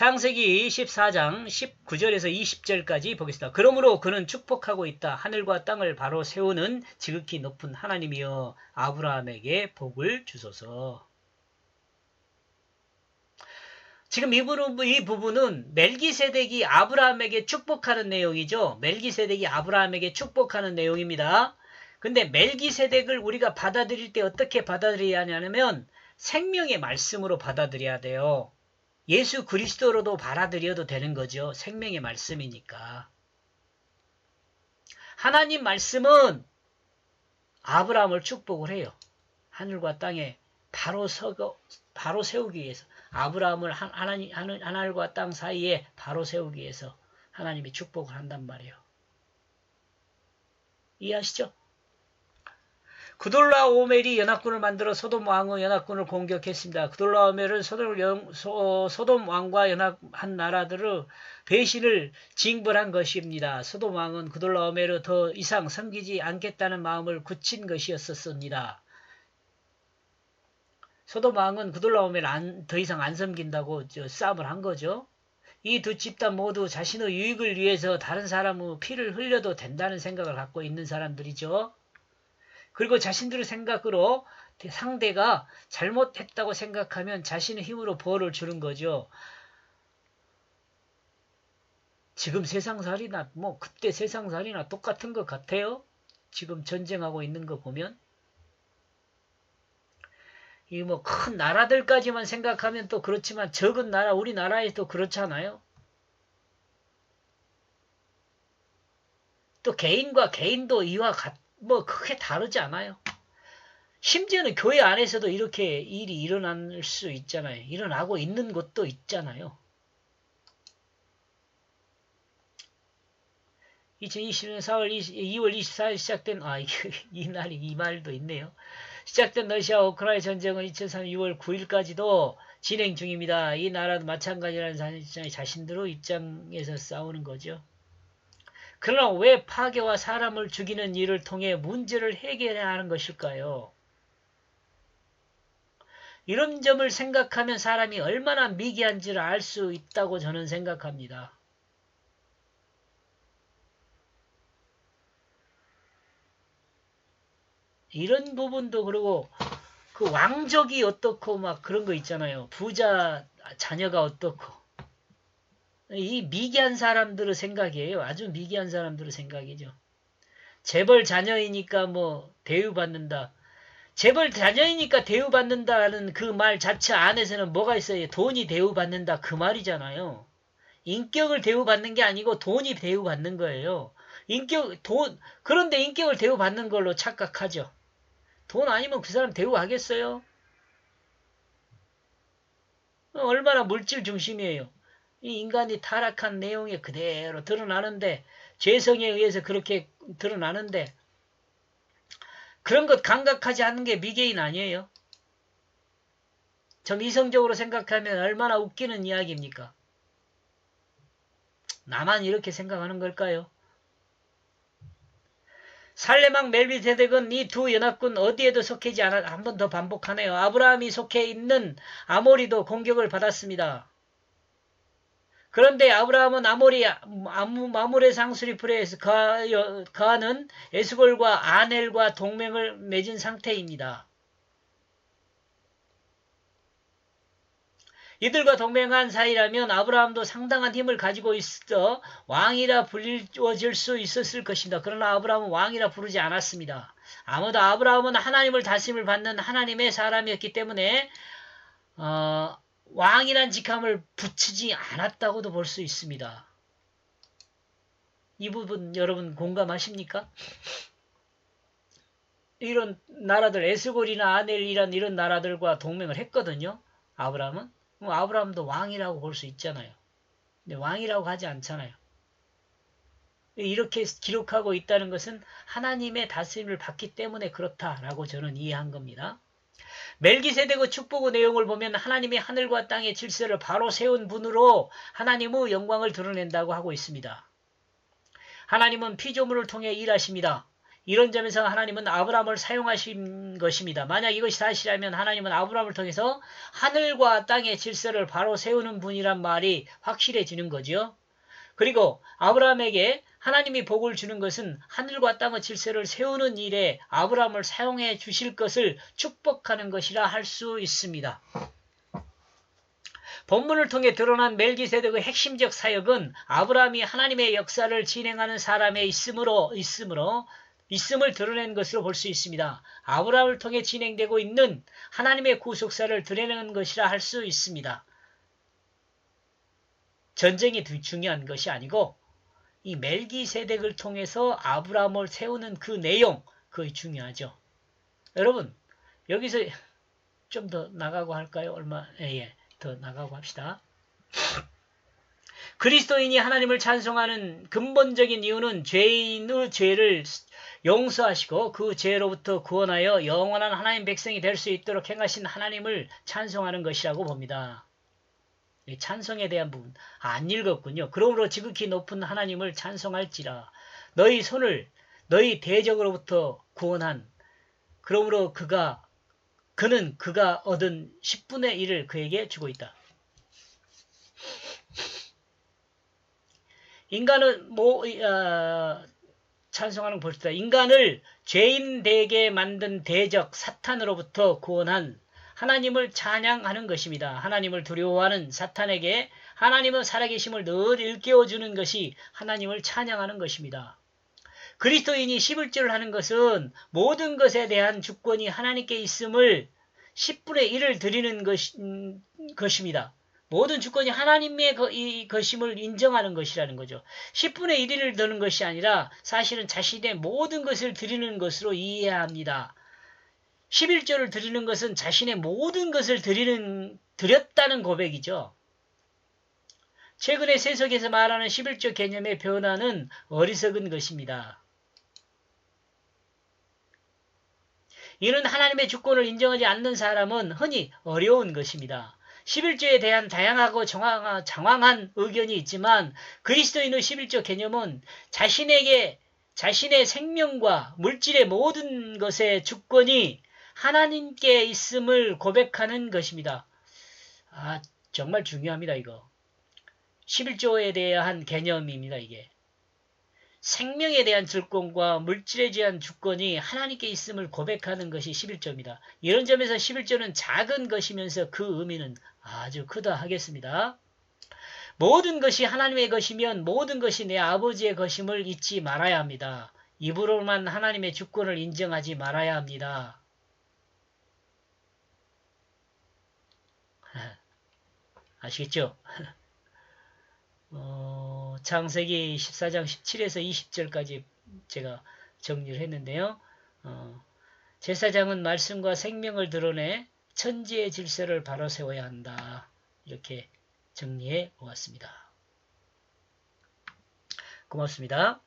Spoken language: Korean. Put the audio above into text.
창세기 14장 19절에서 20절까지 보겠습니다. 그러므로 그는 축복하고 있다. 하늘과 땅을 바로 세우는 지극히 높은 하나님이여 아브라함에게 복을 주소서. 지금 이 부분은 멜기세덱이 아브라함에게 축복하는 내용이죠. 멜기세덱이 아브라함에게 축복하는 내용입니다. 근데 멜기세덱을 우리가 받아들일 때 어떻게 받아들여야 하냐면 생명의 말씀으로 받아들여야 돼요. 예수 그리스도로도 받아들여도 되는 거죠. 생명의 말씀이니까. 하나님 말씀은 아브라함을 축복을 해요. 하늘과 땅에 바로 세우기 위해서. 아브라함을 하늘과 땅 사이에 바로 세우기 위해서 하나님이 축복을 한단 말이에요. 이해하시죠? 그돌라오멜이 연합군을 만들어 소돔 왕의 연합군을 공격했습니다. 그돌라오멜은 소돔 왕과 연합한 나라들의 배신을 징벌한 것입니다. 소돔 왕은 그돌라오멜을 더 이상 섬기지 않겠다는 마음을 굳힌 것이었습니다. 소돔 왕은 그돌라오멜 더 이상 안 섬긴다고 싸움을 한 거죠. 이 두 집단 모두 자신의 유익을 위해서 다른 사람의 피를 흘려도 된다는 생각을 갖고 있는 사람들이죠. 그리고 자신들의 생각으로 상대가 잘못했다고 생각하면 자신의 힘으로 벌을 주는 거죠. 지금 세상살이나 그때 세상살이나 똑같은 것 같아요. 지금 전쟁하고 있는 거 보면. 이 큰 나라들까지만 생각하면 또 그렇지만 적은 나라, 우리나라에도 그렇잖아요. 또 개인과 개인도 이와 크게 다르지 않아요. 심지어는 교회 안에서도 이렇게 일이 일어날 수 있잖아요. 일어나고 있는 것도 있잖아요. 2020년 2월 24일 시작된, 이 말도 있네요. 시작된 러시아 우크라이나 전쟁은 2003년 6월 9일까지도 진행 중입니다. 이 나라도 마찬가지라는 자신들의 입장에서 싸우는 거죠. 그러나 왜 파괴와 사람을 죽이는 일을 통해 문제를 해결해야 하는 것일까요? 이런 점을 생각하면 사람이 얼마나 미개한지를 알 수 있다고 저는 생각합니다. 이런 부분도 그러고 그 왕족이 어떻고 막 그런 거 있잖아요. 부자 자녀가 어떻고. 이 미개한 사람들의 생각이에요. 아주 미개한 사람들의 생각이죠. 재벌 자녀이니까 대우받는다. 재벌 자녀이니까 대우받는다는 그 말 자체 안에서는 뭐가 있어요? 돈이 대우받는다 그 말이잖아요. 인격을 대우받는 게 아니고 돈이 대우받는 거예요. 그런데 인격을 대우받는 걸로 착각하죠. 돈 아니면 그 사람 대우하겠어요? 얼마나 물질 중심이에요. 이 인간이 타락한 내용이 그대로 드러나는데 죄성에 의해서 그렇게 드러나는데 그런 것 감각하지 않는 게 미개인 아니에요? 좀 이성적으로 생각하면 얼마나 웃기는 이야기입니까? 나만 이렇게 생각하는 걸까요? 살레망 멜기세덱은 이 두 연합군 어디에도 속하지 않아 한 번 더 반복하네요. 아브라함이 속해 있는 아모리도 공격을 받았습니다. 그런데 아브라함은 마므레 상수리 프레에서 가는 에스골과 아넬과 동맹을 맺은 상태입니다. 이들과 동맹한 사이라면 아브라함도 상당한 힘을 가지고 있어 왕이라 불리워질 수 있었을 것입니다. 그러나 아브라함은 왕이라 부르지 않았습니다. 아무도 아브라함은 하나님을 다스림을 받는 하나님의 사람이었기 때문에 왕이란 직함을 붙이지 않았다고도 볼 수 있습니다. 이 부분 여러분 공감하십니까? 이런 나라들 에스골이나 아넬이란 이런 나라들과 동맹을 했거든요. 아브라함은. 아브라함도 왕이라고 볼 수 있잖아요. 근데 왕이라고 하지 않잖아요. 이렇게 기록하고 있다는 것은 하나님의 다스림을 받기 때문에 그렇다라고 저는 이해한 겁니다. 멜기세덱의 축복의 내용을 보면 하나님이 하늘과 땅의 질서를 바로 세운 분으로 하나님의 영광을 드러낸다고 하고 있습니다. 하나님은 피조물을 통해 일하십니다. 이런 점에서 하나님은 아브라함을 사용하신 것입니다. 만약 이것이 사실이라면 하나님은 아브라함을 통해서 하늘과 땅의 질서를 바로 세우는 분이란 말이 확실해지는 거죠. 그리고 아브라함에게 하나님이 복을 주는 것은 하늘과 땅의 질서를 세우는 일에 아브라함을 사용해 주실 것을 축복하는 것이라 할 수 있습니다. 본문을 통해 드러난 멜기세덱의 핵심적 사역은 아브라함이 하나님의 역사를 진행하는 사람의 있음을 드러낸 것으로 볼 수 있습니다. 아브라함을 통해 진행되고 있는 하나님의 구속사를 드러내는 것이라 할 수 있습니다. 전쟁이 중요한 것이 아니고 이 멜기세덱을 통해서 아브라함을 세우는 그 내용, 그게 중요하죠. 여러분, 여기서 좀 더 나가고 할까요? 더 나가고 합시다. 그리스도인이 하나님을 찬송하는 근본적인 이유는 죄인의 죄를 용서하시고 그 죄로부터 구원하여 영원한 하나님 백성이 될 수 있도록 행하신 하나님을 찬송하는 것이라고 봅니다. 찬송에 대한 부분 안 읽었군요. 그러므로 지극히 높은 하나님을 찬송할지라 너희 손을 너희 대적으로부터 구원한 그러므로 그는 그가 얻은 10분의 1을 그에게 주고 있다. 인간은 찬송하는 거 봅시다. 인간을 죄인 되게 만든 대적 사탄으로부터 구원한 하나님을 찬양하는 것입니다. 하나님을 두려워하는 사탄에게 하나님의 살아계심을 늘 일깨워주는 것이 하나님을 찬양하는 것입니다. 그리스도인이 11조를 하는 것은 모든 것에 대한 주권이 하나님께 있음을 10분의 1을 드리는 것입니다. 모든 주권이 하나님의 것임을 인정하는 것이라는 거죠. 10분의 1을 드는 것이 아니라 사실은 자신의 모든 것을 드리는 것으로 이해해야 합니다. 11조를 드리는 것은 자신의 모든 것을 드렸다는 고백이죠. 최근에 세속에서 말하는 11조 개념의 변화는 어리석은 것입니다. 이는 하나님의 주권을 인정하지 않는 사람은 흔히 어려운 것입니다. 11조에 대한 다양하고 장황한 의견이 있지만 그리스도인의 11조 개념은 자신의 생명과 물질의 모든 것의 주권이 하나님께 있음을 고백하는 것입니다. 정말 중요합니다, 이거. 11조에 대한 개념입니다, 이게. 생명에 대한 주권과 물질에 대한 주권이 하나님께 있음을 고백하는 것이 11조입니다. 이런 점에서 11조는 작은 것이면서 그 의미는 아주 크다 하겠습니다. 모든 것이 하나님의 것이면 모든 것이 내 아버지의 것임을 잊지 말아야 합니다. 입으로만 하나님의 주권을 인정하지 말아야 합니다. 아시겠죠? 창세기 14장 17에서 20절까지 제가 정리를 했는데요. 제사장은 말씀과 생명을 드러내 천지의 질서를 바로 세워야 한다. 이렇게 정리해 보았습니다. 고맙습니다.